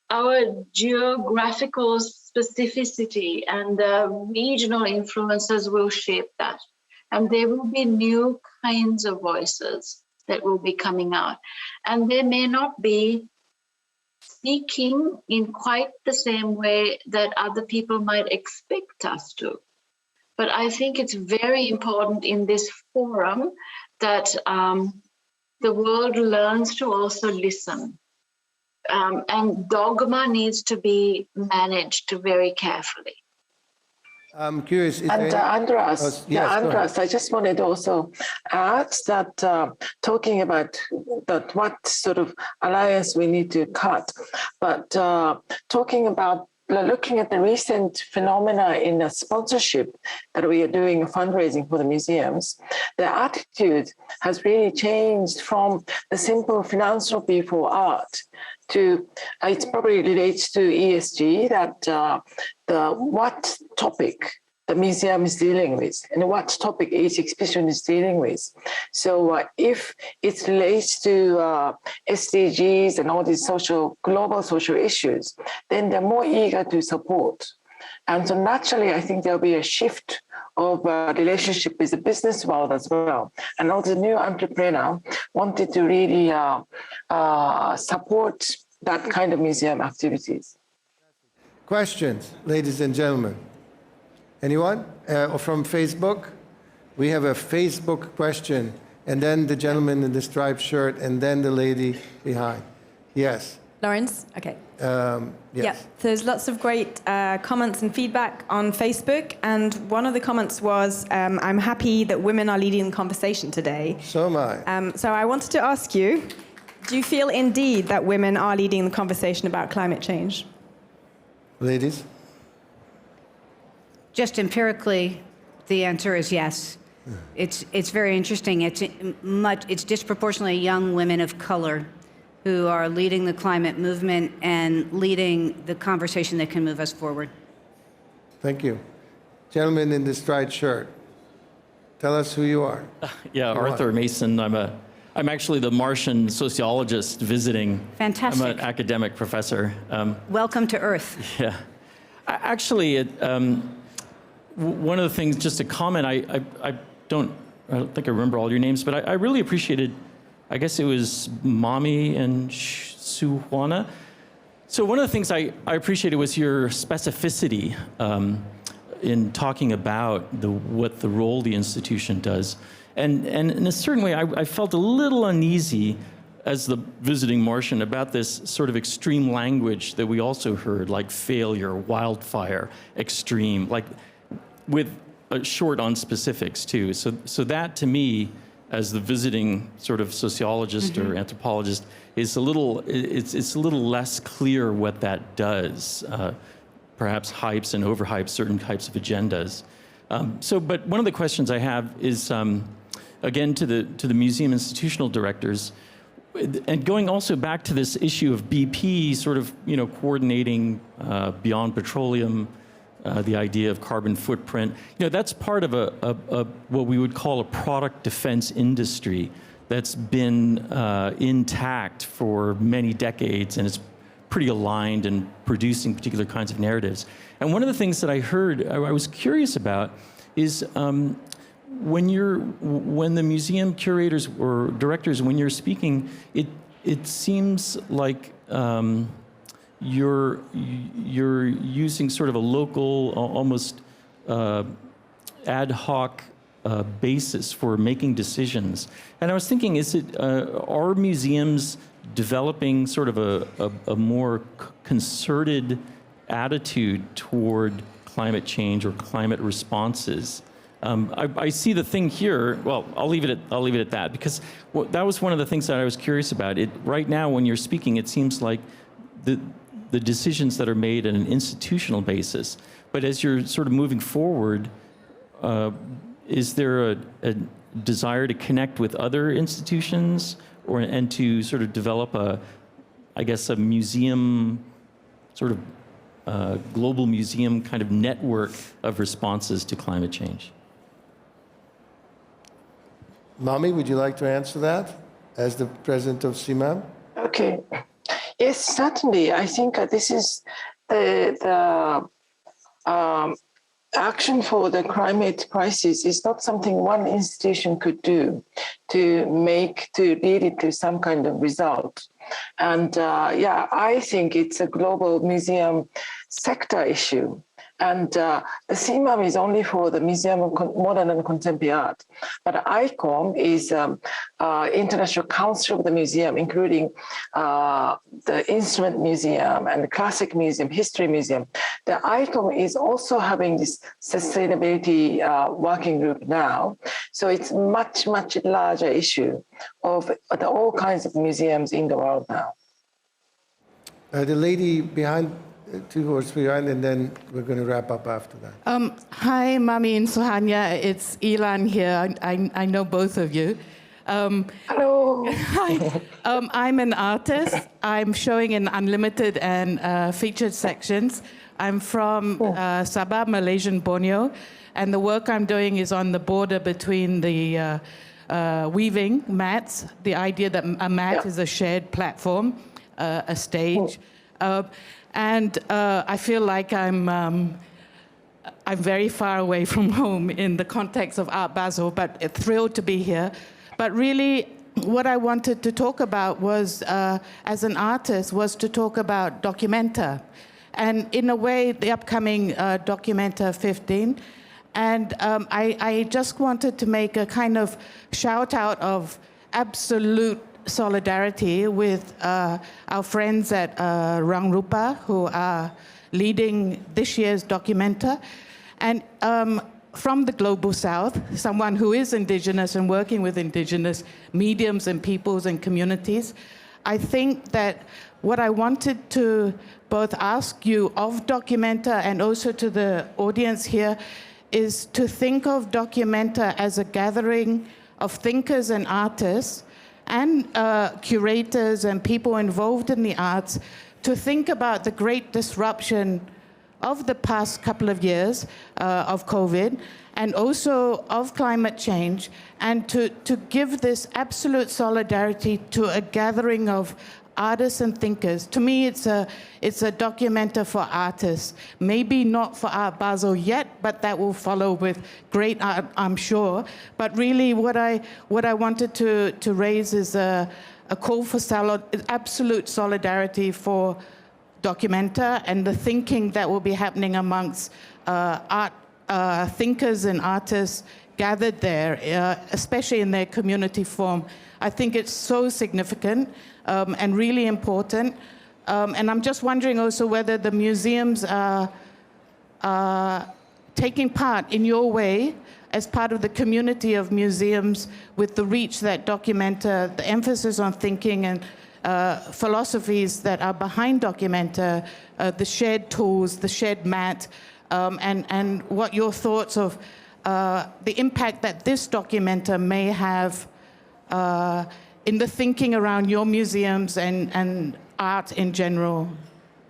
our geographical specificity and regional influences will shape that. And there will be new kinds of voices that will be coming out. And they may not be speaking in quite the same way that other people might expect us to. But I think it's very important in this forum that the world learns to also listen. And dogma needs to be managed very carefully. I'm curious. Andras, yes, Andras, I just wanted to also add that talking about that what sort of alliance we need to cut, but talking about looking at the recent phenomena in the sponsorship that we are doing fundraising for the museums, the attitude has really changed from the simple philanthropy for art to, it probably relates to ESG, that what topic the museum is dealing with and what topic each exhibition is dealing with. So if it relates to SDGs and all these global social issues, then they're more eager to support. And so naturally, I think there'll be a shift of relationship with the business world as well. And all the new entrepreneur wanted to really support that kind of museum activities. Questions, ladies and gentlemen? Anyone? Or from Facebook? We have a Facebook question, and then the gentleman in the striped shirt, and then the lady behind. Yes. Lawrence? Okay. Yes. Yeah, there's lots of great comments and feedback on Facebook, and one of the comments was, I'm happy that women are leading the conversation today. So am I. So I wanted to ask you, do you feel indeed that women are leading the conversation about climate change? Ladies? Just empirically, the answer is yes. It's very interesting. It's disproportionately young women of color who are leading the climate movement and leading the conversation that can move us forward. Thank you. Gentleman in the striped shirt, tell us who you are. Arthur Mason. I'm actually the Martian sociologist visiting. Fantastic. I'm an academic professor. Welcome to Earth. Yeah. Actually, one of the things, just a comment, I don't think I remember all your names, but I really appreciated, I guess it was Mami and Suhanya. So one of the things I appreciated was your specificity in talking about what the role the institution does. And in a certain way, I felt a little uneasy as the visiting Martian about this sort of extreme language that we also heard, like failure, wildfire, extreme, like with a short on specifics too. So that to me, as the visiting sort of sociologist or anthropologist, is it's a little less clear what that does. Perhaps hypes and overhypes certain types of agendas. But one of the questions I have is, again, to the museum institutional directors, and going also back to this issue of BP sort of, coordinating beyond petroleum, the idea of carbon footprint. That's part of a what we would call a product defense industry that's been intact for many decades, and it's pretty aligned and producing particular kinds of narratives. And one of the things that I heard, I was curious about, is when the museum curators or directors, when you're speaking, it seems like you're using sort of a local, almost ad hoc basis for making decisions. And I was thinking, are museums developing sort of a more concerted attitude toward climate change or climate responses? I see the thing here. Well, I'll leave it at that, because that was one of the things that I was curious about. Right now, when you're speaking, it seems like the decisions that are made on an institutional basis. But as you're sort of moving forward, is there a desire to connect with other institutions, and to sort of develop a museum, sort of global museum kind of network of responses to climate change? Mami, would you like to answer that as the president of CIMAM? Okay. Yes, certainly. I think this is the action for the climate crisis is not something one institution could do to lead it to some kind of result. And I think it's a global museum sector issue. And the CIMAM is only for the Museum of Modern and Contemporary Art. But ICOM is International Council of the Museum, including the Instrument Museum and the Classic Museum, History Museum. The ICOM is also having this sustainability working group now. So it's much, much larger issue of all kinds of museums in the world now. The lady behind, 2 horse behind, and then we're going to wrap up after that. Hi, Mami and Sohanya. It's Ilan here. I know both of you. Hello. Hi. I'm an artist. I'm showing in unlimited and featured sections. I'm from Sabah, Malaysian, Borneo, and the work I'm doing is on the border between the weaving mats, the idea that a mat is a shared platform, a stage. And I feel like I'm very far away from home in the context of Art Basel, but thrilled to be here. But really, what I wanted to talk about was, as an artist, was to talk about Documenta. And in a way, the upcoming Documenta 15. And I just wanted to make a kind of shout out of absolute solidarity with our friends at Rangrupa, who are leading this year's Documenta. And from the Global South, someone who is indigenous and working with indigenous mediums and peoples and communities, I think that what I wanted to both ask you of Documenta and also to the audience here is to think of Documenta as a gathering of thinkers and artists and curators and people involved in the arts to think about the great disruption of the past couple of years of COVID and also of climate change, and to give this absolute solidarity to a gathering of artists and thinkers. To me, it's a Documenta for artists. Maybe not for Art Basel yet, but that will follow with great art, I'm sure. But really, what I wanted to raise is a call for absolute solidarity for Documenta and the thinking that will be happening amongst art thinkers and artists gathered there, especially in their community form. I think it's so significant and really important. And I'm just wondering also whether the museums are taking part in your way as part of the community of museums with the reach that Documenta, the emphasis on thinking and philosophies that are behind Documenta, the shared tools, the shared mat, and what your thoughts of the impact that this Documenta may have in the thinking around your museums and art in general.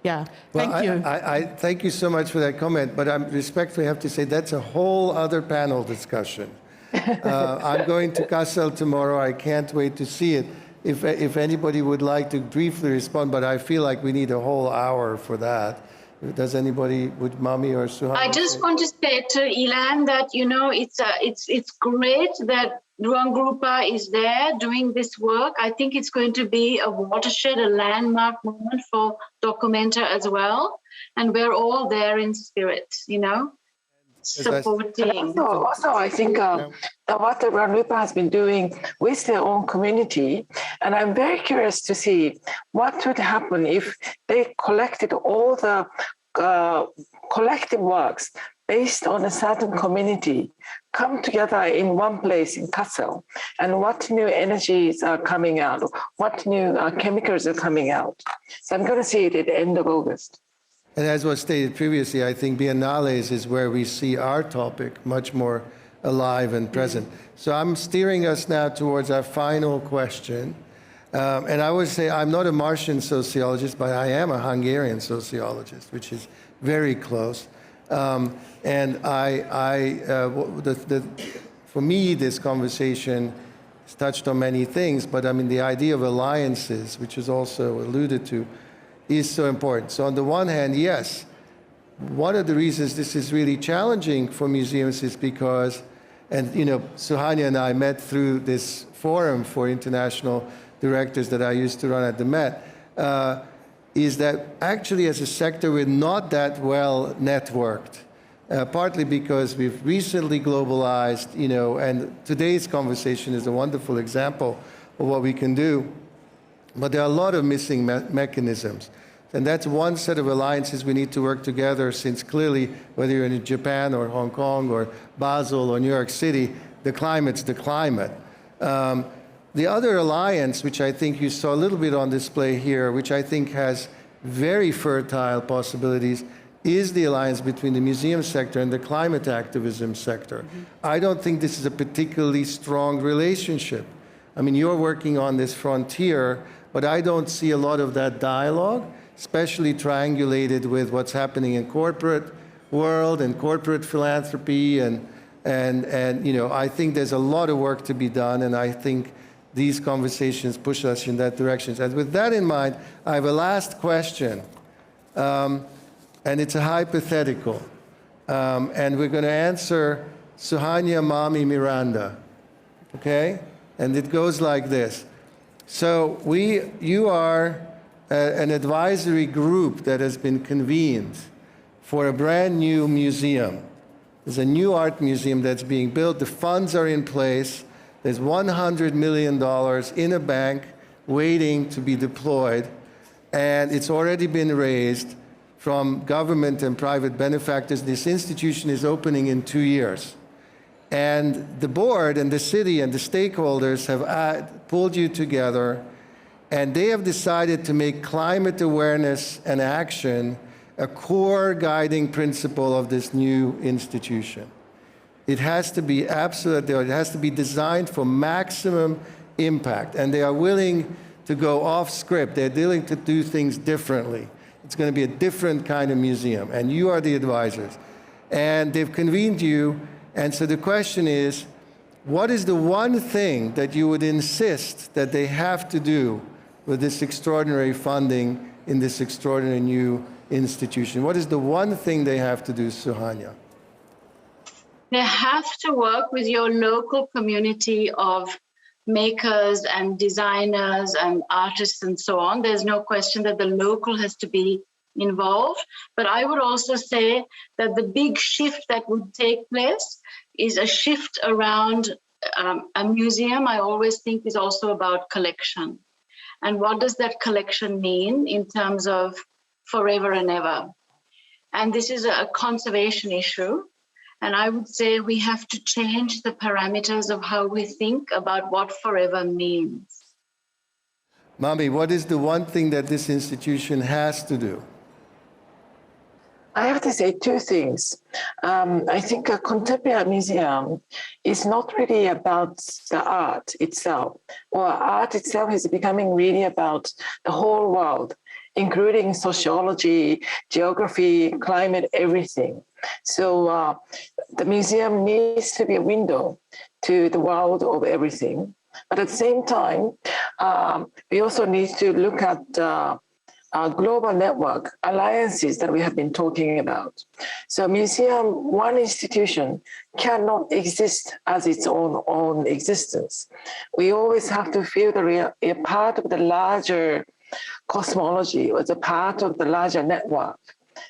Yeah, thank you. I thank you so much for that comment, but I respectfully have to say that's a whole other panel discussion. I'm going to Kassel tomorrow. I can't wait to see it. if anybody would like to briefly respond, but I feel like we need a whole hour for that. Does anybody, would Mami or Suhanya? I just want to say to Ilan that, it's great that Ruang Grupa is there doing this work. I think it's going to be a watershed, a landmark moment for Documenta as well. And we're all there in spirit, supporting. Also, I think what the Ruang Grupa has been doing with their own community, and I'm very curious to see what would happen if they collected all the collective works based on a certain community, come together in one place in Kassel, and what new energies are coming out, what new chemicals are coming out. So I'm going to see it at the end of August. And as was stated previously, I think Biennales is where we see our topic much more alive and present. So I'm steering us now towards our final question. And I would say I'm not a Martian sociologist, but I am a Hungarian sociologist, which is very close. And for me, this conversation has touched on many things, but I mean, the idea of alliances, which is also alluded to, is so important. So on the one hand, yes, one of the reasons this is really challenging for museums is because, and Suhanya and I met through this forum for international directors that I used to run at the Met, is that actually as a sector we're not that well networked, partly because we've recently globalized, and today's conversation is a wonderful example of what we can do. But there are a lot of missing mechanisms. And that's one set of alliances we need to work together, since clearly, whether you're in Japan or Hong Kong or Basel or New York City, the climate's the climate. The other alliance, which I think you saw a little bit on display here, which I think has very fertile possibilities, is the alliance between the museum sector and the climate activism sector. Mm-hmm. I don't think this is a particularly strong relationship. I mean, you're working on this frontier, but I don't see a lot of that dialogue, especially triangulated with what's happening in corporate world and corporate philanthropy. And I think there's a lot of work to be done, and I think these conversations push us in that direction. And with that in mind, I have a last question, and it's a hypothetical. And we're going to answer Suhanya, Mami, Miranda, okay? And it goes like this. So you are an advisory group that has been convened for a brand new museum. There's a new art museum that's being built. The funds are in place. There's $100 million in a bank waiting to be deployed. And it's already been raised from government and private benefactors. This institution is opening in 2 years. And the board and the city and the stakeholders have pulled you together, and they have decided to make climate awareness and action a core guiding principle of this new institution. It has to be absolute, it has to be designed for maximum impact, and they are willing to go off script. They're willing to do things differently. It's going to be a different kind of museum, and you are the advisors. And they've convened you. And so the question is, what is the one thing that you would insist that they have to do with this extraordinary funding in this extraordinary new institution? What is the one thing they have to do, Suhanya? They have to work with your local community of makers and designers and artists and so on. There's no question that the local has to be involved. But I would also say that the big shift that would take place is a shift around a museum. I always think is also about collection. And what does that collection mean in terms of forever and ever? And this is a conservation issue. And I would say we have to change the parameters of how we think about what forever means. Mami, what is the one thing that this institution has to do? I have to say two things. I think a contemporary museum is not really about the art itself, or art itself is becoming really about the whole world, including sociology, geography, climate, everything. So the museum needs to be a window to the world of everything. But at the same time, we also need to look at our global network alliances that we have been talking about. So museum, one institution cannot exist as its own existence. We always have to feel that we are a part of the larger cosmology, or a part of the larger network.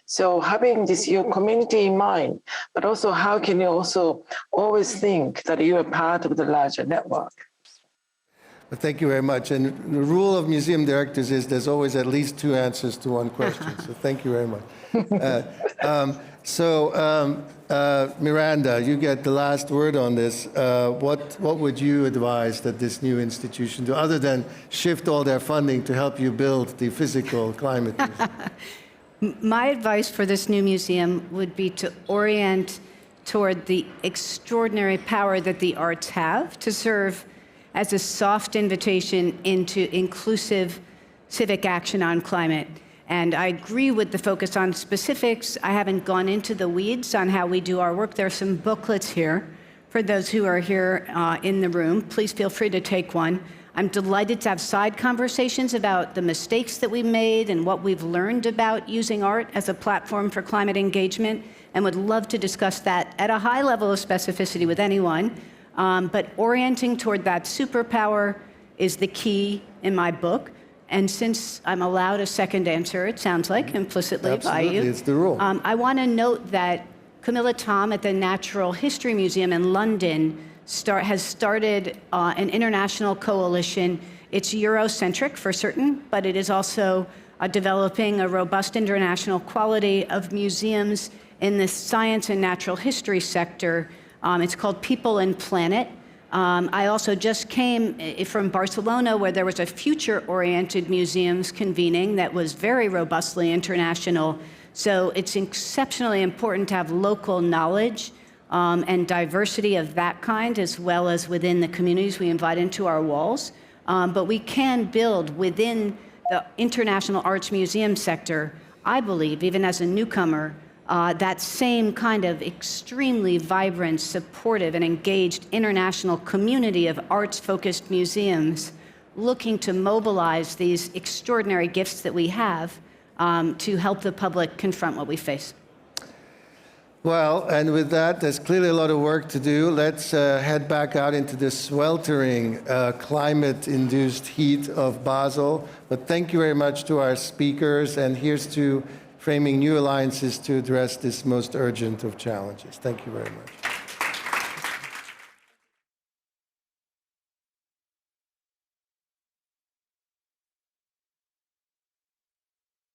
So having this your community in mind, but also how can you also always think that you are part of the larger network? Well, thank you very much. And the rule of museum directors is there's always at least two answers to one question. So thank you very much. Miranda, you get the last word on this. What would you advise that this new institution do, other than shift all their funding to help you build the physical climate museum? My advice for this new museum would be to orient toward the extraordinary power that the arts have to serve as a soft invitation into inclusive civic action on climate. And I agree with the focus on specifics. I haven't gone into the weeds on how we do our work. There are some booklets here for those who are here in the room. Please feel free to take one. I'm delighted to have side conversations about the mistakes that we made and what we've learned about using art as a platform for climate engagement, and would love to discuss that at a high level of specificity with anyone. But orienting toward that superpower is the key in my book. And since I'm allowed a second answer, it sounds like, implicitly by you. Absolutely, it's the rule. I want to note that Camilla Tom at the Natural History Museum in London has started an international coalition. It's Eurocentric for certain, but it is also developing a robust international quality of museums in the science and natural history sector. It's called People and Planet. I also just came from Barcelona, where there was a future-oriented museums convening that was very robustly international. So it's exceptionally important to have local knowledge and diversity of that kind, as well as within the communities we invite into our walls. But we can build within the international arts museum sector, I believe, even as a newcomer, that same kind of extremely vibrant, supportive, and engaged international community of arts-focused museums looking to mobilize these extraordinary gifts that we have to help the public confront what we face. Well, and with that, there's clearly a lot of work to do. Let's head back out into the sweltering climate-induced heat of Basel. But thank you very much to our speakers, and here's to framing new alliances to address this most urgent of challenges. Thank you very much.